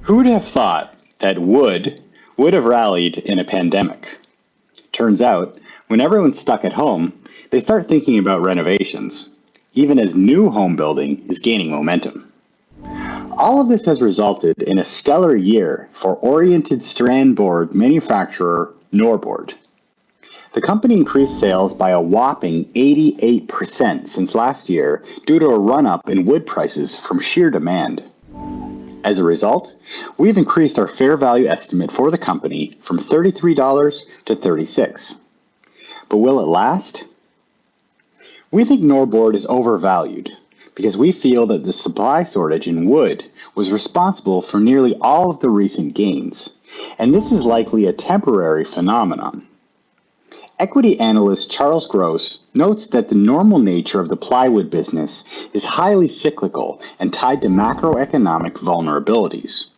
Who would have thought that would have rallied in a pandemic? Turns out, when everyone's stuck at home, they start thinking about renovations, even as new home building is gaining momentum. All of this has resulted in a stellar year for oriented strand board manufacturer Norbord. The company increased sales by a whopping 88% since last year due to a run-up in wood prices from sheer demand. As a result, we've increased our fair value estimate for the company from $33 to $36. But will it last? We think Norbord is overvalued because we feel that the supply shortage in wood was responsible for nearly all of the recent gains, and this is likely a temporary phenomenon. Equity analyst Charles Gross notes that the normal nature of the plywood business is highly cyclical and tied to macroeconomic vulnerabilities.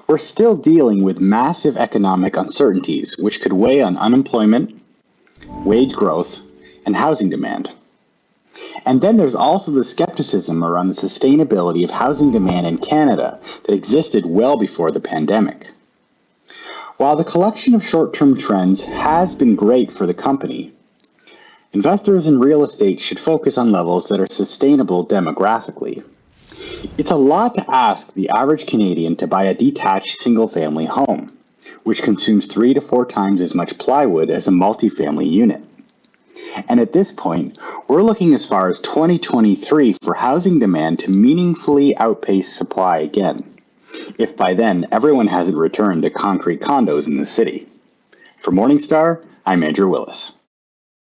We're still dealing with massive economic uncertainties which could weigh on unemployment, wage growth, and housing demand. And then there's also the skepticism around the sustainability of housing demand in Canada that existed well before the pandemic. While the collection of short-term trends has been great for the company, investors in real estate should focus on levels that are sustainable demographically. It's a lot to ask the average Canadian to buy a detached single-family home, which consumes 3 to 4 times as much plywood as a multifamily unit. And at this point, we're looking as far as 2023 for housing demand to meaningfully outpace supply again, if by then everyone hasn't returned to concrete condos in the city. For Morningstar, I'm Andrew Willis.